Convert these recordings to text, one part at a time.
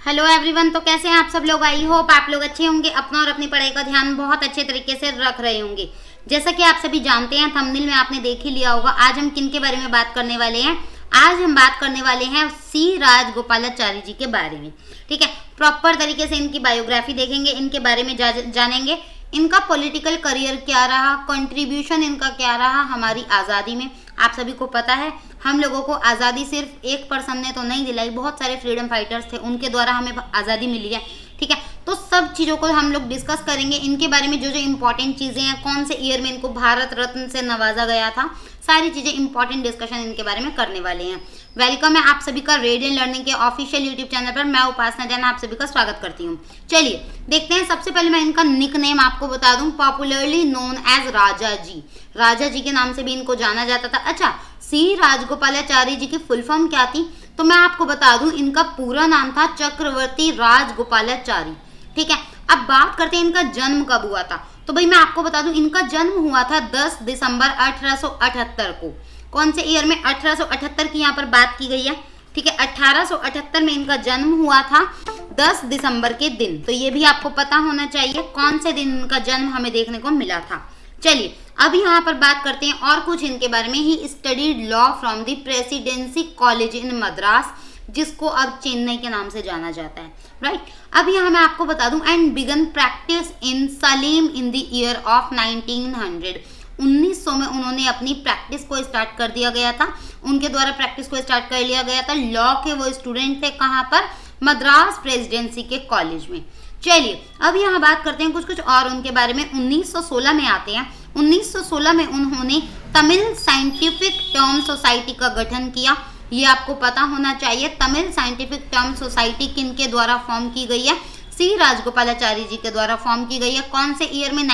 Hello everyone, तो कैसे हैं आप सब लोग। आई होप आप लोग अच्छे होंगे, अपना और अपनी पढ़ाई का ध्यान बहुत अच्छे तरीके से रख रहे होंगे। जैसा कि आप सभी जानते हैं, थंबनेल में आपने देख ही लिया होगा, आज हम किन के बारे में बात करने वाले हैं। आज हम बात करने वाले हैं सी राजगोपालाचारी जी के बारे में। ठीक है, प्रॉपर तरीके से इनकी बायोग्राफी देखेंगे, इनके बारे में जानेंगे, इनका पॉलिटिकल करियर क्या रहा, कंट्रीब्यूशन इनका क्या रहा हमारी आज़ादी में। आप सभी को पता है, हम लोगों को आज़ादी सिर्फ एक पर्सन ने तो नहीं दिलाई, बहुत सारे फ्रीडम फाइटर्स थे, उनके द्वारा हमें आज़ादी मिली है। ठीक है, तो सब चीज़ों को हम लोग डिस्कस करेंगे, इनके बारे में जो जो इंपॉर्टेंट चीज़ें हैं, कौन से ईयर में इनको भारत रत्न से नवाजा गया था, सारी चीज़ें इंपॉर्टेंट डिस्कशन इनके बारे में करने वाले हैं। वेलकम है आप सभी का रेडियंट लर्निंग के ऑफिशियल यूट्यूब चैनल पर। मैं उपासना जैन आप सभी का स्वागत करती हूँ। चलिए देखते हैं, सबसे पहले मैं इनका निक नेम आपको बता दूं, पॉपुलरली नोन एज राजा जी। राजा जी के नाम से भी इनको जाना जाता था। अच्छा, सी राजगोपालाचारी जी की फुल फॉर्म क्या थी, तो मैं आपको बता दूं, इनका पूरा नाम था चक्रवर्ती राजगोपालाचारी। ठीक है, अब बात करते हैं इनका जन्म कब हुआ था। तो भाई मैं आपको बता दूं, इनका जन्म हुआ था 10 दिसंबर 1878 को। कौन से ईयर में? 1878 की यहाँ पर बात की गई है। ठीक है, 1878 में इनका जन्म हुआ था 10 दिसंबर के दिन। तो ये भी आपको पता होना चाहिए कौन से दिन इनका जन्म हमें देखने को मिला था। चलिए अब यहाँ पर बात करते हैं और कुछ इनके बारे में। He studied law from the presidency college in Madras, जिसको अब चेन्नई के नाम से जाना जाता है। राइट, अब यहाँ मैं आपको बता दूं, and begin practice in Salim in the year of 1900। 1900 में उन्होंने अपनी प्रैक्टिस को स्टार्ट कर दिया गया था, उनके द्वारा प्रैक्टिस को स्टार्ट कर लिया गया था। लॉ के वो स्टूडेंट थे, कहाँ पर? मद्रास प्रेसिडेंसी के कॉलेज में। चलिए अब यहाँ बात करते हैं कुछ और उनके बारे में। 1916 में आते हैं। 1916 में उन्होंने तमिल साइंटिफिक टर्म सोसाइटी का गठन किया। ये आपको पता होना चाहिए, तमिल साइंटिफिक टर्म सोसाइटी किनके द्वारा फॉर्म की गई है? सी राजगोपालाचारी जी के द्वारा फॉर्म की गई है। कौन से ईयर में?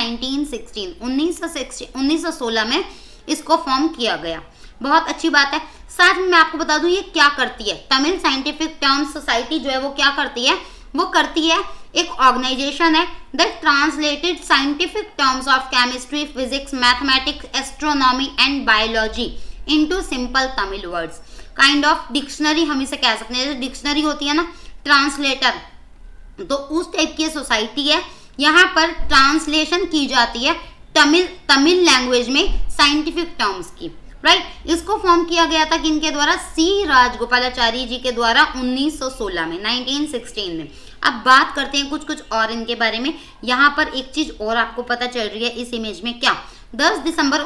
1916 में इसको फॉर्म किया गया। बहुत अच्छी बात है। साथ में मैं आपको बता दूं, ये क्या करती है? तमिल साइंटिफिक टर्म्स सोसाइटी जो है वो क्या करती है? वो करती है, एक ऑर्गेनाइजेशन है that translated scientific terms of chemistry, physics, mathematics, astronomy and biology into simple Tamil words. Kind of dictionary हम इसे कह सकते हैं। जैसे डिक्शनरी होती है ना, ट्रांसलेटर, तो उस टाइप की सोसाइटी है। यहाँ पर ट्रांसलेशन की जाती है तमिल लैंग्वेज में साइंटिफिक टर्म्स की। राइट, इसको फॉर्म किया गया था किनके द्वारा? सी राजगोपालाचारी जी के द्वारा 1916 में, 1916 में। अब बात करते हैं कुछ और इनके बारे में। यहाँ पर एक चीज और आपको पता चल रही है इस इमेज में, क्या? 10 दिसंबर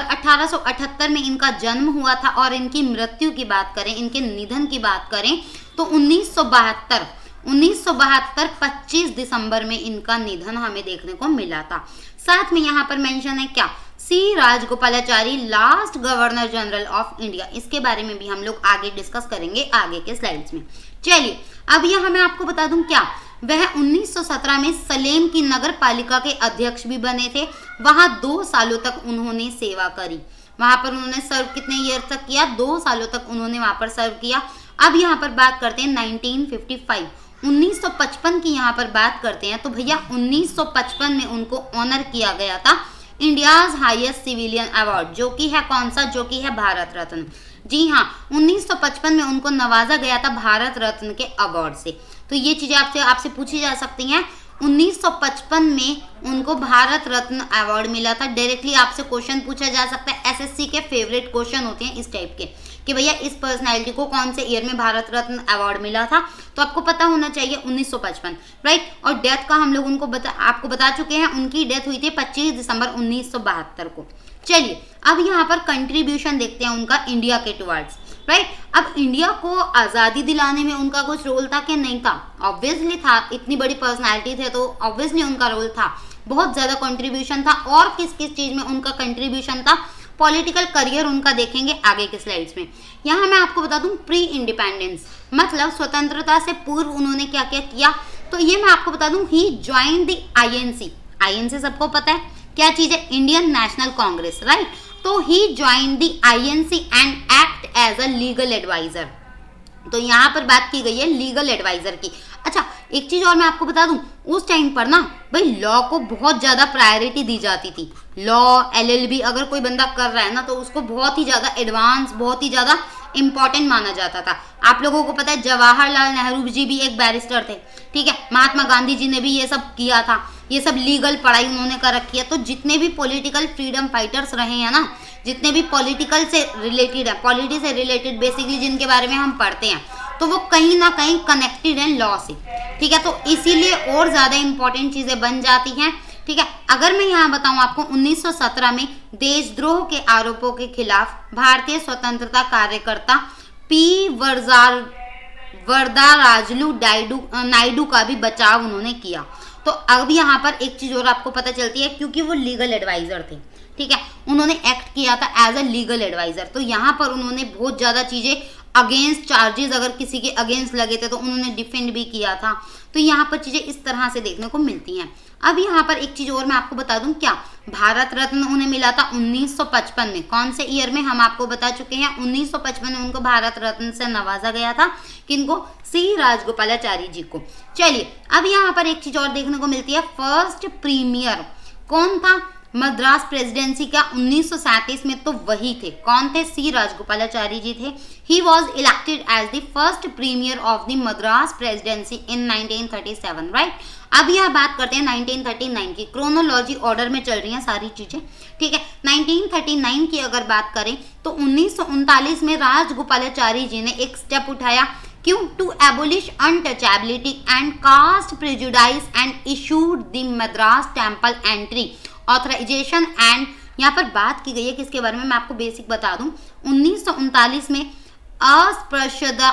1878 में इनका जन्म हुआ था। और इनकी मृत्यु की बात करें, इनके निधन की बात करें, तो 1972 25 दिसंबर में इनका निधन हमें देखने को मिला था। साथ में यहाँ पर मेंशन है क्या? C Rajagopalachari last governor general of India. इसके बारे में भी हम लोग आगे डिस्कस करेंगे आगे के स्लाइड्स में। चलिए अब यहाँ मैं आपको बता दूं, क्या वह 1917 में सलेम की नगर पालिका के अध्यक्ष भी बने थे। वहां 2 सालों तक उन्होंने सेवा करी। वहां पर उन्होंने सर्व कितने ईयर तक किया? 2 सालों तक उन्होंने वहां पर सर्व किया। अब यहाँ पर बात करते हैं 1955 1955 की यहाँ पर बात करते हैं, तो भैया 1955 में उनको ऑनर किया गया था इंडियाज हाईएस्ट सिविलियन अवार्ड, जो कि है कौन सा? जो कि है भारत रत्न। जी हाँ, 1955 में उनको नवाजा गया था भारत रत्न के अवार्ड से। तो ये चीजें आपसे पूछी जा सकती हैं। 1955 में उनको भारत रत्न अवार्ड मिला था। डायरेक्टली आपसे क्वेश्चन पूछा जा सकता है, एसएससी के फेवरेट क्वेश्चन होते हैं इस टाइप के, कि भैया इस पर्सनालिटी को कौन से ईयर में भारत रत्न अवार्ड मिला था। तो आपको पता होना चाहिए 1955। राइट, और डेथ का हम लोग आपको बता चुके हैं, उनकी डेथ हुई थी 25 दिसंबर 1972 को। चलिए अब यहाँ पर कंट्रीब्यूशन देखते हैं उनका इंडिया के टुवर्ड्स। राइट, अब इंडिया को आज़ादी दिलाने में उनका कुछ रोल था कि नहीं था? ऑब्वियसली था, इतनी बड़ी पर्सनैलिटी थे तो ऑब्वियसली उनका रोल था, बहुत ज़्यादा कंट्रीब्यूशन था। और किस किस चीज़ में उनका कंट्रीब्यूशन था? पॉलिटिकल करियर उनका देखेंगे आगे के स्लाइड्स में। यहाँ मैं आपको बता दूं, प्री इंडिपेंडेंस मतलब स्वतंत्रता से पूर्व उन्होंने क्या क्या किया, तो ये मैं आपको बता दूं, ही ज्वाइन द आईएनसी सबको पता है क्या चीज़ है? Indian national congress. राइट, तो he join the INC and act as a legal advisor. तो यहाँ पर बात की गई है लीगल एडवाइजर की। अच्छा, एक चीज और मैं आपको बता दूं, उस टाइम पर ना भाई लॉ को बहुत ज्यादा प्रायोरिटी दी जाती थी। लॉ एलएलबी अगर कोई बंदा कर रहा है ना, तो उसको बहुत ही ज्यादा एडवांस, बहुत ही ज्यादा इंपॉर्टेंट माना जाता था। आप लोगों को पता है जवाहरलाल नेहरू जी भी एक बैरिस्टर थे, ठीक है, महात्मा गांधी जी ने भी ये सब किया था, ये सब लीगल पढ़ाई उन्होंने कर रखी है। तो जितने भी पॉलिटिकल फ्रीडम फाइटर्स रहे हैं ना, जितने भी पॉलिटिकल से रिलेटेड है, पॉलिटी से रिलेटेड बेसिकली जिनके बारे में हम पढ़ते हैं, तो वो कहीं ना कहीं कनेक्टेड है लॉ से, ठीक है। तो इसीलिए और ज़्यादा इंपॉर्टेंट चीज़ें बन जाती हैं, ठीक है। अगर मैं यहाँ बताऊँ आपको, 1917 में देशद्रोह के आरोपों के खिलाफ भारतीय स्वतंत्रता कार्यकर्ता पी वरदाराजलू नायडू का भी बचाव उन्होंने किया। तो अब यहाँ पर एक चीज़ और आपको पता चलती है, क्योंकि वो लीगल एडवाइज़र थे, ठीक है, उन्होंने एक्ट किया था एज अ लीगल एडवाइज़र। तो यहाँ पर उन्होंने बहुत ज़्यादा चीज़ें अगेंस्ट चार्जेस अगर किसी के अगेंस्ट लगे थे तो उन्होंने डिफेंड भी किया था। तो यहाँ पर चीज़ें इस तरह से देखने को मिलती हैं। अब यहाँ पर एक चीज़ और मैं आपको बता दूं, क्या भारत रत्न उन्हें मिला था 1955 में। कौन से ईयर में हम आपको बता चुके हैं, 1955 में उनको भारत रत्न से नवाजा गया था। किनको? सी राजगोपालाचारी जी को। चलिए अब यहाँ पर एक चीज़ और देखने को मिलती है, फर्स्ट प्रीमियर कौन था मद्रास प्रेसिडेंसी का 1937 में? तो वही थे। कौन थे? सी राजगोपालाचारी जी थे। He was elected as the first premier of the Madras presidency in 1937, right. अब यह बात करते हैं 1939 की। क्रोनोलॉजी ऑर्डर में चल रही हैं सारी चीजें, ठीक है। 1939 की अगर बात करें तो 1939 में राजगोपालाचारी जी ने एक स्टेप उठाया। क्यों? To abolish untouchability and caste prejudice and issued the Madras temple entry authorisation. And यहाँ पर बात की गई है किसके बारे में, मैं आपको बेसिक बता दूं। 1939 में अस्पृश्यता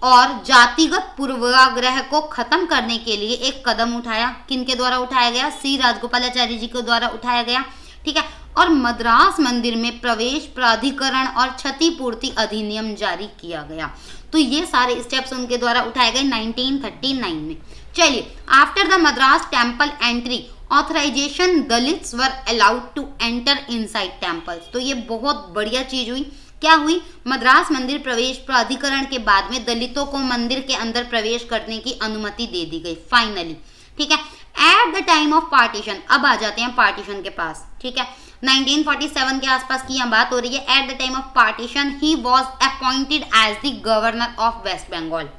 और जातिगत पूर्वाग्रह को खत्म करने के लिए एक कदम उठाया। किनके द्वारा उठाया गया? सी राजगोपालाचारी जी के द्वारा उठाया गया, ठीक है। और मद्रास मंदिर में प्रवेश प्राधिकरण और क्षतिपूर्ति अधिनियम जारी किया गया। तो ये सारे स्टेप्स उनके द्वारा उठाए गए 1939 में। चलिए, after the Madras temple entry authorisation Dalits were allowed to enter inside temples. तो ये बहुत बढ़िया चीज हुई। क्या हुई? मद्रास मंदिर प्रवेश प्राधिकरण के बाद में दलितों को मंदिर के अंदर प्रवेश करने की अनुमति दे दी गई फाइनली, ठीक है। At the time of partition, अब आ जाते हैं पार्टीशन के पास, ठीक है। 1947 के आसपास की यहाँ बात हो रही है। At the time of partition he was appointed as the governor of West Bengal.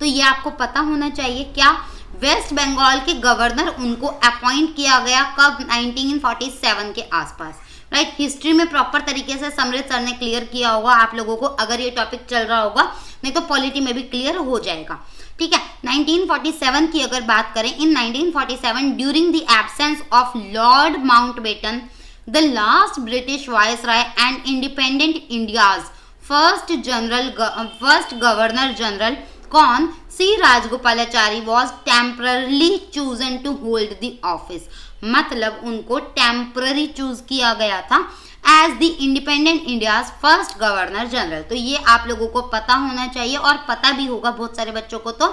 तो ये आपको पता होना चाहिए, क्या वेस्ट बंगाल के गवर्नर उनको अपॉइंट किया गया कब? 1947 के आसपास, राइट। हिस्ट्री में प्रॉपर तरीके से समृद्ध सर ने क्लियर किया होगा आप लोगों को, अगर ये टॉपिक चल रहा होगा, नहीं तो पॉलिटी में भी क्लियर हो जाएगा, ठीक है। 1947 की अगर बात करें, in 1947 during the absence of lord Mountbatten the last British viceroy and independent India's first governor general, कौन? C Rajagopalachari was temporarily chosen to hold the office. मतलब उनको टेम्पररी चूज किया गया था as the independent India's first governor general. तो ये आप लोगों को पता होना चाहिए और पता भी होगा बहुत सारे बच्चों को, तो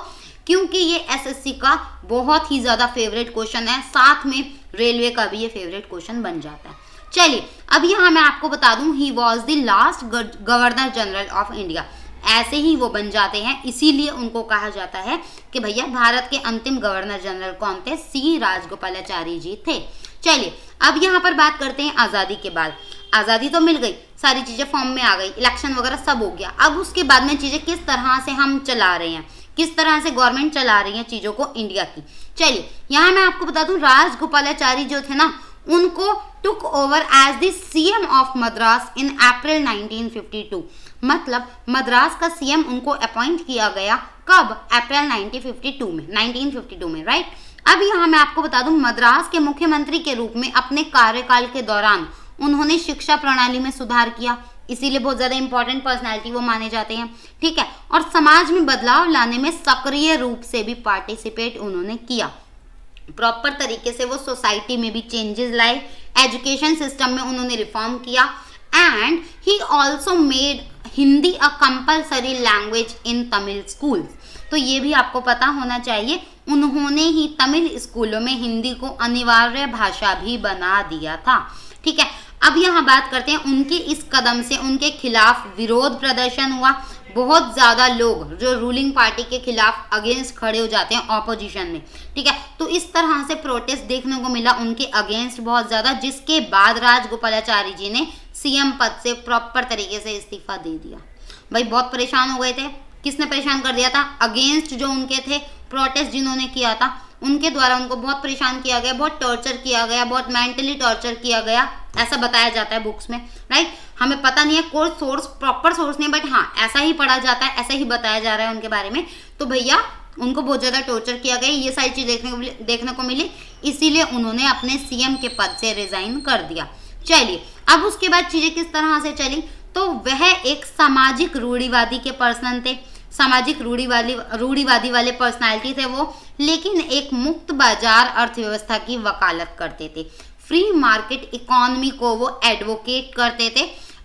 क्योंकि ये एसएससी का बहुत ही ज्यादा फेवरेट क्वेश्चन है, साथ में रेलवे का भी ये फेवरेट क्वेश्चन बन जाता है। चलिए अब यहाँ मैं आपको बता दूं, he was the last governor general of India. ऐसे ही वो बन जाते हैं, इसीलिए उनको कहा जाता है कि भैया भारत के अंतिम गवर्नर जनरल कौन थे? सी राजगोपालाचारी जी थे। चलिए अब यहाँ पर बात करते हैं आज़ादी के बाद। आज़ादी तो मिल गई, सारी चीज़ें फॉर्म में आ गई, इलेक्शन वगैरह सब हो गया। अब उसके बाद में चीज़ें किस तरह से हम चला रहे हैं, किस तरह से गवर्नमेंट चला रही है चीज़ों को इंडिया की। चलिए यहाँ मैं आपको बता दूं, राजगोपालाचारी जो थे ना, उनको took over as the CM of Madras in April 1952। मतलब मद्रास का सीएम उनको अपॉइंट किया गया कब? अप्रैल 1952 में, राइट। अब यहाँ मैं आपको बता दूं, मद्रास के मुख्यमंत्री के रूप में अपने कार्यकाल के दौरान उन्होंने शिक्षा प्रणाली में सुधार किया, इसीलिए बहुत ज्यादा इंपॉर्टेंट पर्सनैलिटी वो माने जाते हैं, ठीक है। और समाज में बदलाव लाने में सक्रिय रूप से भी पार्टिसिपेट उन्होंने किया। प्रॉपर तरीके से वो सोसाइटी में भी चेंजेस लाए, एजुकेशन सिस्टम में उन्होंने रिफॉर्म किया। And he also made Hindi a compulsory language in Tamil school. तो ये भी आपको पता होना चाहिए, उन्होंने ही तमिल स्कूलों में हिंदी को अनिवार्य भाषा भी बना दिया था, ठीक है। अब यहाँ बात करते हैं, उनके इस कदम से उनके खिलाफ विरोध प्रदर्शन हुआ। बहुत ज़्यादा लोग जो रूलिंग पार्टी के खिलाफ अगेंस्ट खड़े हो जाते हैं ऑपोजिशन में, ठीक है। तो इस तरह से प्रोटेस्ट देखने को मिला उनके अगेंस्ट बहुत ज़्यादा, जिसके बाद राजगोपालाचारी जी ने सीएम पद से प्रॉपर तरीके से इस्तीफा दे दिया। भाई बहुत परेशान हो गए थे। किसने परेशान कर दिया था? अगेंस्ट जो उनके थे प्रोटेस्ट जिन्होंने किया था उनके द्वारा उनको बहुत परेशान किया गया, बहुत टॉर्चर किया गया, बहुत मेंटली टॉर्चर किया गया, ऐसा बताया जाता है बुक्स में, राइट। हमें पता नहीं है कोई सोर्स, प्रॉपर सोर्स नहीं, बट हाँ ऐसा ही पढ़ा जाता है, ऐसा ही बताया जा रहा है उनके बारे में। तो भैया उनको बहुत ज़्यादा टॉर्चर किया गया, ये सारी चीज़ देखने को मिली, इसीलिए उन्होंने अपने सीएम के पद से रिजाइन कर दिया। चलिए अब उसके बाद चीज़ें किस तरह से चली, तो वह एक सामाजिक रूढ़िवादी के पर्सन थे, सामाजिक रूढ़िवादी वाले पर्सनालिटी थे वो, लेकिन एक मुक्त बाजार अर्थव्यवस्था की वकालत करते थे। फ्री मार्केट इकोनॉमी को वो एडवोकेट करते थे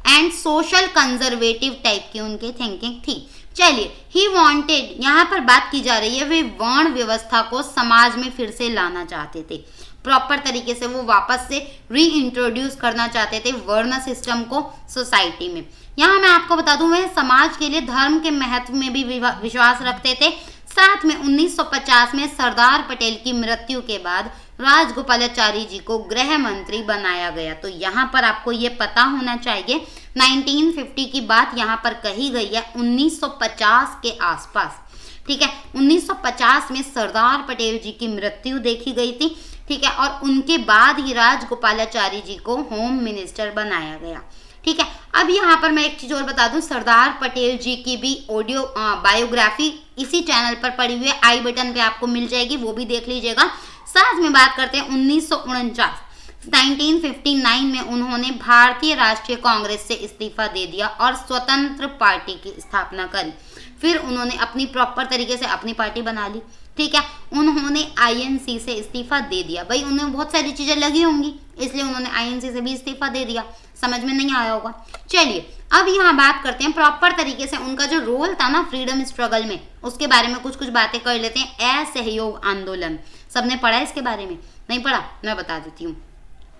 एंड सोशल कंजर्वेटिव टाइप की उनकी थिंकिंग थी। चलिए ही वांटेड, यहाँ पर बात की जा रही है, वे वर्ण व्यवस्था को समाज में फिर से लाना चाहते थे, प्रॉपर तरीके से वो वापस से री इंट्रोड्यूस करना चाहते थे वर्ण सिस्टम को सोसाइटी में। यहाँ मैं आपको बता दूं वह समाज के लिए धर्म के महत्व में भी विश्वास रखते थे। साथ में 1950 में सरदार पटेल की मृत्यु के बाद राजगोपालाचारी जी को गृह मंत्री बनाया गया। तो यहाँ पर आपको ये पता होना चाहिए 1950 की बात यहाँ पर कही गई है 1950 के आसपास, ठीक है। 1950 में सरदार पटेल जी की मृत्यु देखी गई थी, ठीक है, और उनके बाद ही राजगोपालाचारी जी को होम मिनिस्टर बनाया गया, ठीक है। अब यहाँ पर मैं एक चीज़ और बता दूं, सरदार पटेल जी की भी ऑडियो बायोग्राफी इसी चैनल पर पड़ी हुई है, आई बटन पे आपको मिल जाएगी, वो भी देख लीजिएगा। साथ में बात करते हैं 1959 में उन्होंने भारतीय राष्ट्रीय कांग्रेस से इस्तीफा दे दिया और स्वतंत्र पार्टी की स्थापना करी। फिर उन्होंने अपनी प्रॉपर तरीके से अपनी पार्टी बना ली, ठीक है। उन्होंने आईएनसी से इस्तीफा दे दिया, भाई उन्हें बहुत सारी चीज़ें लगी होंगी इसलिए उन्होंने आईएनसी से भी इस्तीफा दे दिया, समझ में नहीं आया होगा। चलिए अब यहाँ बात करते हैं प्रॉपर तरीके से उनका जो रोल था ना फ्रीडम स्ट्रगल में, उसके बारे में कुछ बातें कर लेते हैं। असहयोग आंदोलन, सबने पढ़ा है इसके बारे में? नहीं पढ़ा? मैं बता देती हूँ।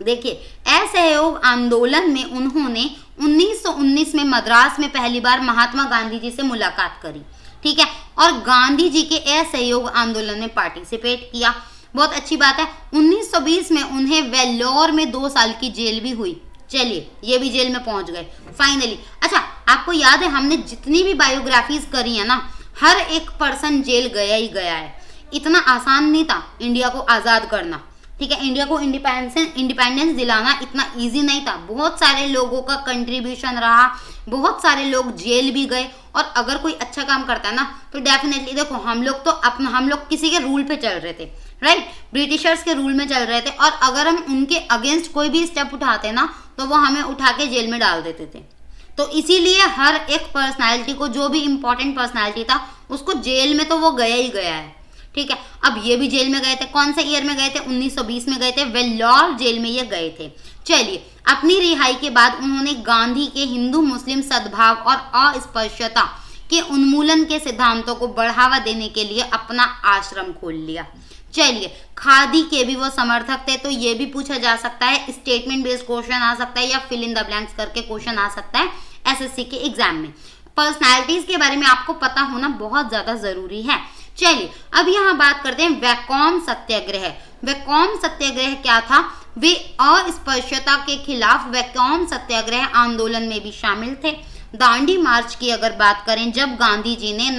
देखिए असहयोग आंदोलन में उन्होंने 1919 में मद्रास में पहली बार महात्मा गांधी जी से मुलाकात करी, ठीक है, और गांधी जी के असहयोग आंदोलन में पार्टिसिपेट किया, बहुत अच्छी बात है। 1920 में उन्हें वेल्लोर में 2 साल की जेल भी हुई। चलिए ये भी जेल में पहुंच गए फाइनली। अच्छा आपको याद है हमने जितनी भी बायोग्राफीज करी है ना, हर एक पर्सन जेल गया ही गया है। इतना आसान नहीं था इंडिया को आज़ाद करना, ठीक है, इंडिया को इंडिपेंडेंस दिलाना इतना इजी नहीं था। बहुत सारे लोगों का कंट्रीब्यूशन रहा, बहुत सारे लोग जेल भी गए, और अगर कोई अच्छा काम करता है ना तो डेफिनेटली देखो हम लोग किसी के रूल पे चल रहे थे, राइट, ब्रिटिशर्स के रूल में चल रहे थे, और अगर हम उनके अगेंस्ट कोई भी स्टेप उठाते ना तो वो हमें उठा के जेल में डाल देते थे। तो इसीलिए हर एक पर्सनालिटी को, जो भी इम्पोर्टेंट पर्सनालिटी था उसको जेल में तो वो गया ही गया है, ठीक है। अब ये भी जेल में गए थे, कौन से ईयर में गए थे? 1920 में गए थे, वेल्लोर जेल में ये गए थे। चलिए अपनी रिहाई के बाद उन्होंने गांधी के हिंदू मुस्लिम सद्भाव और अस्पृश्यता के उन्मूलन के सिद्धांतों को बढ़ावा देने के लिए अपना आश्रम खोल लिया। चलिए खादी के भी वो समर्थक थे, तो ये भी पूछा जा सकता है, स्टेटमेंट बेस्ड क्वेश्चन आ सकता है या फिल इन द ब्लैंक्स करके क्वेश्चन आ सकता है एसएससी के एग्जाम में। पर्सनालिटीज के बारे में आपको पता होना बहुत ज्यादा जरूरी है। चलिए अब यहाँ बात करते हैं वैकोम सत्याग्रह। वैकोम सत्याग्रह क्या था? वे अस्पृश्यता के खिलाफ वैकोम सत्याग्रह आंदोलन में भी शामिल थे। दांडी मार्च की अगर बात करें, जब गांधी जी ने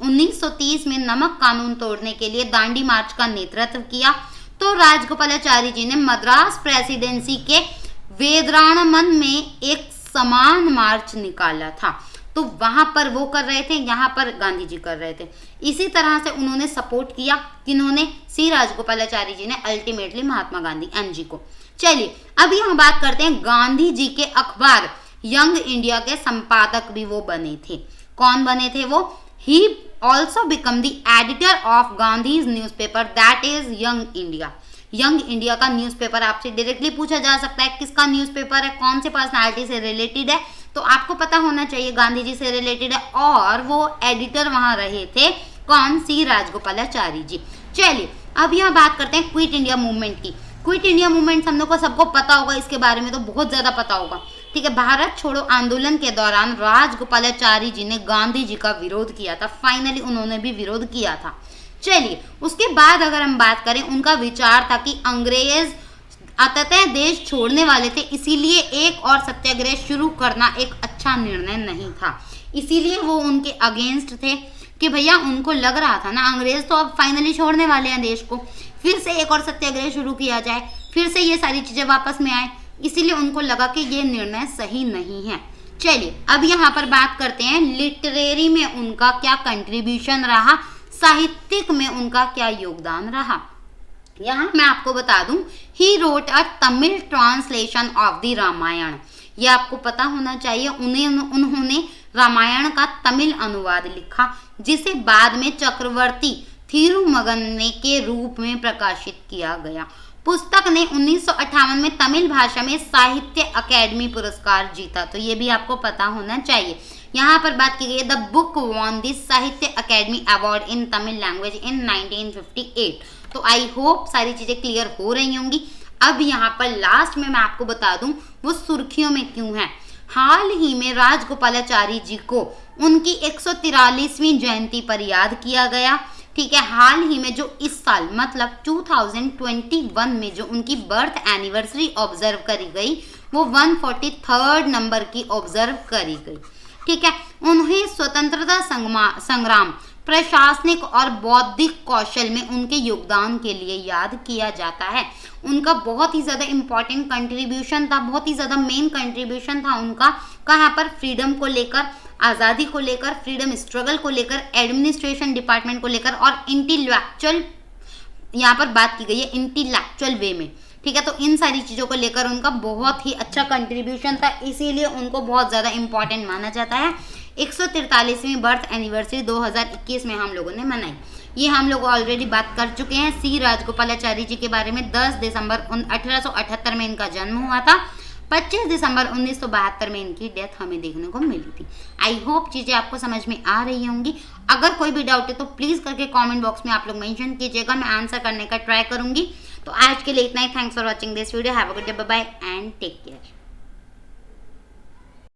1930 में नमक कानून तोड़ने के लिए दांडी मार्च का नेतृत्व किया, तो राजगोपालाचारी जी ने मद्रास प्रेसिडेंसी के वेदराणमन में एक समान मार्च निकाला था। तो वहां पर वो कर रहे थे, यहाँ पर गांधी जी कर रहे थे। इसी तरह से उन्होंने सपोर्ट किया, किन्होंने? सी राजगोपालाचारी जी ने, अल्टीमेटली महात्मा गांधी एमजी को। चलिए अब यहाँ बात करते हैं गांधी जी के अखबार यंग इंडिया के संपादक भी वो बने थे। कौन बने थे वो? He also become the editor of Gandhi's newspaper that is young India. Young India का न्यूज़पेपर आपसे डायरेक्टली पूछा जा सकता है किसका न्यूज़पेपर है, कौन से पर्सनालिटी से रिलेटेड है, तो आपको पता होना चाहिए गांधी जी से रिलेटेड है, और वो एडिटर वहां रहे थे कौन? सी राजगोपालाचारी जी। चलिए अब यहाँ बात करते हैं क्विट इंडिया मूवमेंट की। क्विट इंडिया मूवमेंट हम लोग को सबको पता होगा, इसके बारे में तो बहुत ज्यादा पता होगा, ठीक है। भारत छोड़ो आंदोलन के दौरान राजगोपालाचारी जी ने गांधी जी का विरोध किया था, फाइनली उन्होंने भी विरोध किया था। चलिए उसके बाद अगर हम बात करें, उनका विचार था कि अंततः देश छोड़ने वाले थे, इसीलिए एक और सत्याग्रह शुरू करना एक अच्छा निर्णय नहीं था। इसीलिए वो उनके अगेंस्ट थे कि भैया उनको लग रहा था ना अंग्रेज तो अब फाइनली छोड़ने वाले हैं देश को, फिर से एक और सत्याग्रह शुरू किया जाए, फिर से ये सारी चीजें वापस में आए, इसीलिए उनको लगा कि ये निर्णय सही नहीं है। चलिए अब यहाँ पर बात करते हैं लिटरेरी में उनका क्या कंट्रीब्यूशन रहा, साहित्यिक में उनका क्या योगदान रहा। यहाँ मैं आपको बता दूं, he wrote a Tamil translation of the Ramayana. ये आपको पता होना चाहिए, उन्होंने रामायण का तमिल अनुवाद लिखा, जिसे बाद में चक्रवर्ती थिरुमगन के रूप में प्रकाशित किया गया। पुस्तक ने 1958 में तमिल भाषा में साहित्य अकेडमी पुरस्कार जीता, तो ये भी आपको पता होना चाहिए। यहाँ पर बात की गई है द बुक वॉन द साहित्य academy award in Tamil language in 1958। तो आई होप सारी चीजें क्लियर हो रही होंगी। अब यहाँ पर लास्ट में मैं आपको बता दूं वो सुर्खियों में क्यों है। हाल ही में राजगोपालाचारी जी को उनकी 143वीं जयंती पर याद किया गया। ठीक है, हाल ही में जो इस साल मतलब 2021 में जो उनकी बर्थ एनिवर्सरी ऑब्जर्व करी गई वो 143rd नंबर की ऑब्जर्व करी गई। ठीक है, उन्हें स्वतंत्रता संग्राम, प्रशासनिक और बौद्धिक कौशल में उनके योगदान के लिए याद किया जाता है। उनका बहुत ही ज़्यादा इम्पॉर्टेंट कंट्रीब्यूशन था, बहुत ही ज़्यादा मेन कंट्रीब्यूशन था उनका, कहाँ पर फ्रीडम को लेकर, आज़ादी को लेकर, फ्रीडम स्ट्रगल को लेकर, एडमिनिस्ट्रेशन डिपार्टमेंट को लेकर और इंटेलेक्चुअल, यहाँ पर बात की गई है इंटेलेक्चुअल वे में। ठीक है, तो इन सारी चीज़ों को लेकर उनका बहुत ही अच्छा कंट्रीब्यूशन था, इसीलिए उनको बहुत ज़्यादा इम्पॉर्टेंट माना जाता है। 143वीं बर्थ एनिवर्सरी 2021 में हम लोगों ने मनाई। ये हम लोग ऑलरेडी बात कर चुके हैं सी राजगोपालाचारी जी के बारे में। 10 दिसंबर 1878 में इनका जन्म हुआ था, 25 दिसंबर 1972 में इनकी डेथ हमें देखने को मिली थी। आई होप चीज़ें आपको समझ में आ रही होंगी। अगर कोई भी डाउट है तो प्लीज़ करके कमेंट बॉक्स में आप लोग मेंशन कीजिएगा, मैं आंसर करने का ट्राई करूंगी। तो आज के लिए इतना ही। Thanks for watching this video. Have a good day, bye bye and take care.